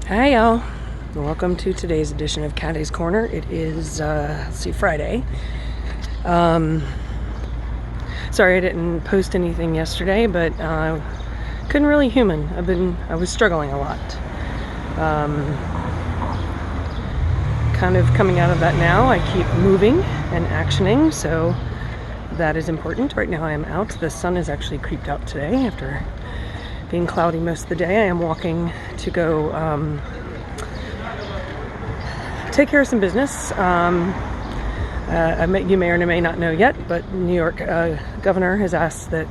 Hi y'all, welcome to today's edition of Caddy's Corner. It is Friday. Sorry I didn't post anything yesterday, but couldn't really human. I was struggling a lot. Kind of coming out of that now. I keep moving and actioning, so that is important. Right now I am out. The sun is actually creeped out today after being cloudy most of the day. I am walking to go take care of some business. You may or may not know yet, but New York governor has asked that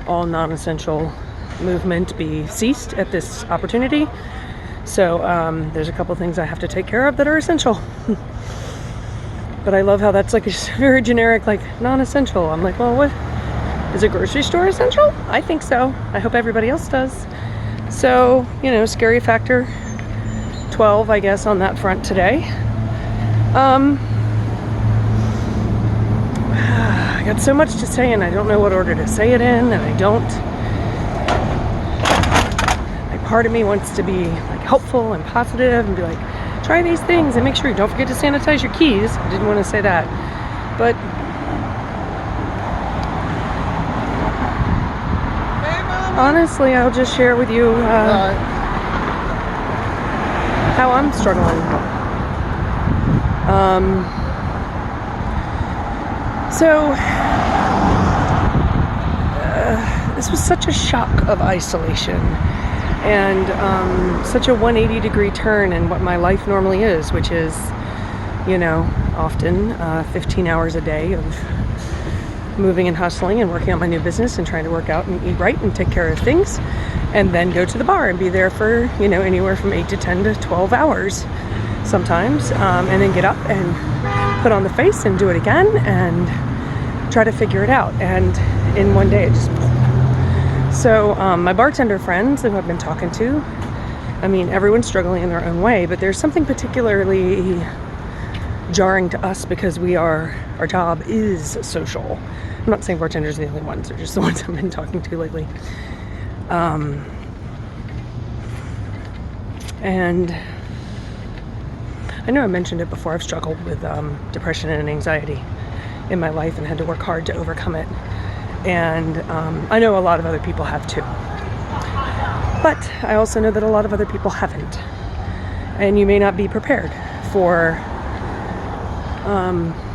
all non-essential movement be ceased at this opportunity. So there's a couple things I have to take care of that are essential. But I love how that's like a very generic, like non-essential. I'm like, well, what? Is a grocery store essential? I think so. I hope everybody else does. So, scary factor 12, I guess, on that front today. I got so much to say and I don't know what order to say it in, and I don't. Like, part of me wants to be like helpful and positive and be like, try these things and make sure you don't forget to sanitize your keys. I didn't want to say that. But honestly, I'll just share with you how I'm struggling. This was such a shock of isolation and such a 180-degree turn in what my life normally is, which is, often 15 hours a day of moving and hustling and working on my new business and trying to work out and eat right and take care of things, and then go to the bar and be there for anywhere from 8 to 10 to 12 hours sometimes, and then get up and put on the face and do it again and try to figure it out. And in one day it just my bartender friends who I've been talking to, everyone's struggling in their own way, but there's something particularly jarring to us because our job is social. I'm not saying bartenders are the only ones, they're just the ones I've been talking to lately. And I know I mentioned it before, I've struggled with depression and anxiety in my life and had to work hard to overcome it. And I know a lot of other people have too. But I also know that a lot of other people haven't. And you may not be prepared for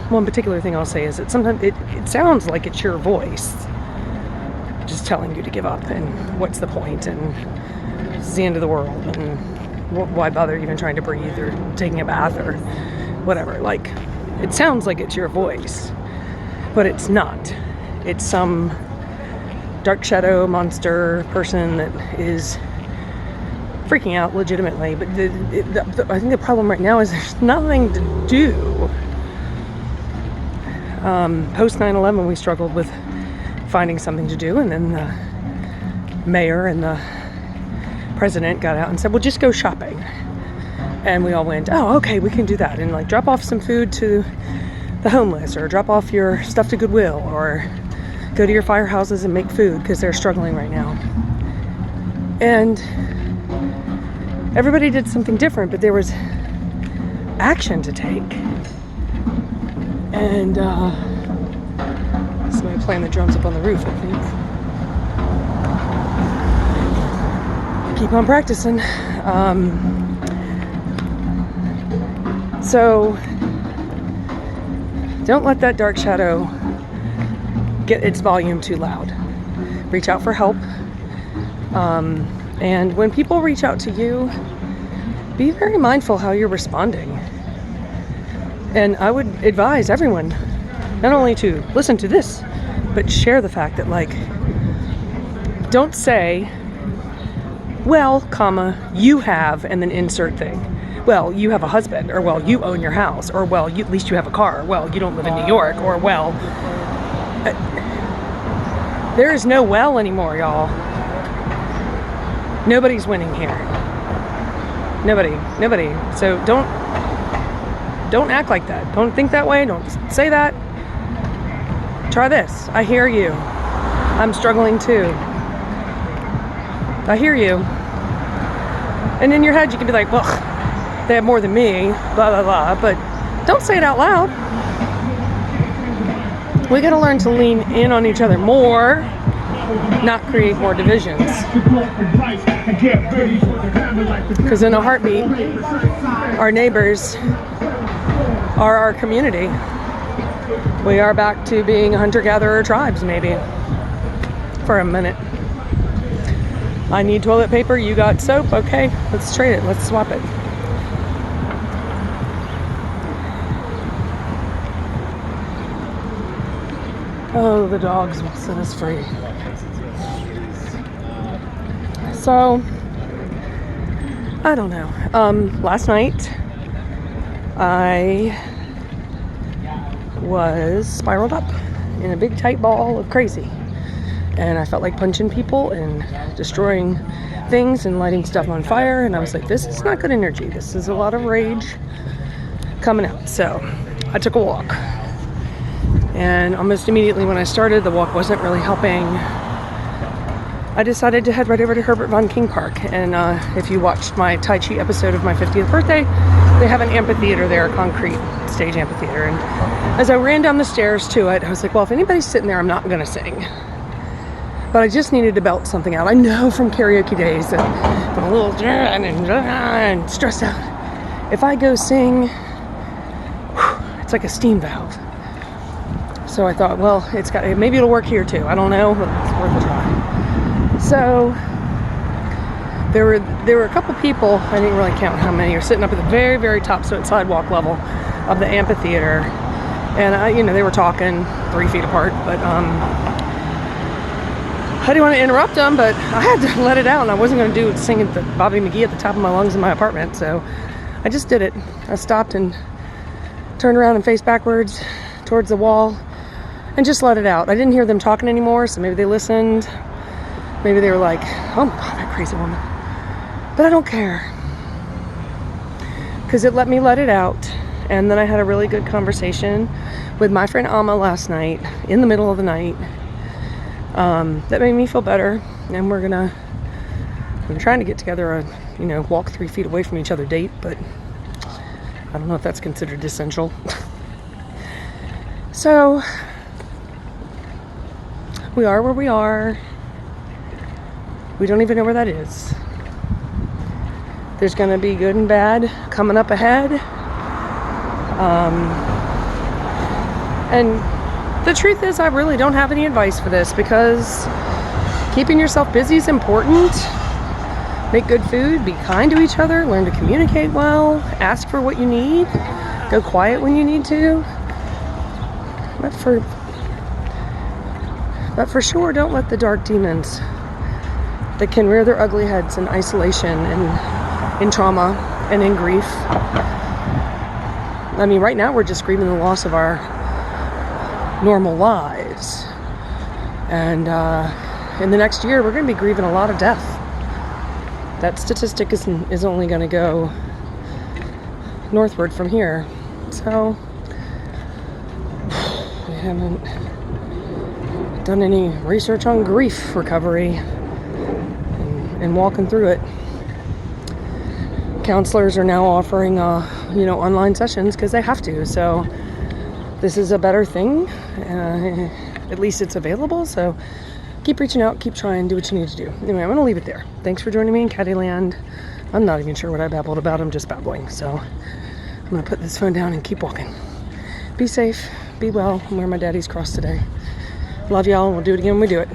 one particular thing I'll say is that sometimes it sounds like it's your voice just telling you to give up, and what's the point, and it's the end of the world, and why bother even trying to breathe or taking a bath or whatever. Like, it sounds like it's your voice, but it's not. It's some dark shadow monster person that is freaking out legitimately. But I think the problem right now is there's nothing to do. Post 9/11, we struggled with finding something to do, and then the mayor and the president got out and said, well, just go shopping. And we all went, oh, okay, we can do that, and like drop off some food to the homeless, or drop off your stuff to Goodwill, or go to your firehouses and make food because they're struggling right now. And everybody did something different, but there was action to take. And somebody playing the drums up on the roof, I think. Keep on practicing. So don't let that dark shadow get its volume too loud. Reach out for help. And when people reach out to you, be very mindful how you're responding. And I would advise everyone not only to listen to this, but share the fact that, like, don't say, well, comma, you have, and then insert thing. Well, you have a husband, or well, you own your house, or well, at least you have a car, or well, you don't live in New York, or well, there is no well anymore, y'all. Nobody's winning here. Nobody. So don't act like that. Don't think that way. Don't say that. Try this. I hear you. I'm struggling too. I hear you. And in your head, you can be like, well, they have more than me, blah, blah, blah. But don't say it out loud. We got to learn to lean in on each other more, not create more divisions. Because in a heartbeat, our neighbors are our community. We are back to being hunter-gatherer tribes, maybe, for a minute. I need toilet paper, you got soap, okay, let's trade it, let's swap it. Oh, the dogs will set us free. So, I don't know. Last night, I was spiraled up in a big tight ball of crazy. And I felt like punching people and destroying things and lighting stuff on fire. And I was like, this is not good energy. This is a lot of rage coming out. So I took a walk. And almost immediately when I started, the walk wasn't really helping. I decided to head right over to Herbert von King Park. And if you watched my Tai Chi episode of my 50th birthday, they have an amphitheater there, a concrete stage amphitheater. And as I ran down the stairs to it, I was like, well, if anybody's sitting there, I'm not going to sing. But I just needed to belt something out. I know from karaoke days that I'm a little and stressed out. If I go sing, it's like a steam valve. So I thought, well, maybe it'll work here too. I don't know, but it's worth a try. So there were a couple people, I didn't really count how many, are sitting up at the very, very top, so at sidewalk level of the amphitheater. And they were talking 3 feet apart, but I didn't want to interrupt them, but I had to let it out, and I wasn't going to sing at the Bobby McGee at the top of my lungs in my apartment, so I just did it. I stopped and turned around and faced backwards towards the wall and just let it out. I didn't hear them talking anymore, so maybe they listened. Maybe they were like, oh my God, that crazy woman. But I don't care, because it let me let it out. And then I had a really good conversation with my friend Alma last night, in the middle of the night. That made me feel better, and we're trying to get together a, walk 3 feet away from each other date, but I don't know if that's considered essential. So, we are where we are. We don't even know where that is. There's gonna be good and bad coming up ahead. And the truth is, I really don't have any advice for this, because keeping yourself busy is important. Make good food, be kind to each other, learn to communicate well, ask for what you need, go quiet when you need to. But for sure, don't let the dark demons that can rear their ugly heads in isolation and in trauma and in grief. I mean, right now we're just grieving the loss of our normal lives, and in the next year we're going to be grieving a lot of death. That statistic is only going to go northward from here. So we haven't done any research on grief recovery and walking through it. Counselors are now offering online sessions because they have to. So this is a better thing. At least it's available. So keep reaching out, keep trying, do what you need to do. Anyway, I'm going to leave it there. Thanks for joining me in Caddyland. I'm not even sure what I babbled about. I'm just babbling. So I'm going to put this phone down and keep walking. Be safe, be well. I'm wearing my daddy's cross today. Love y'all, and we'll do it again when we do it.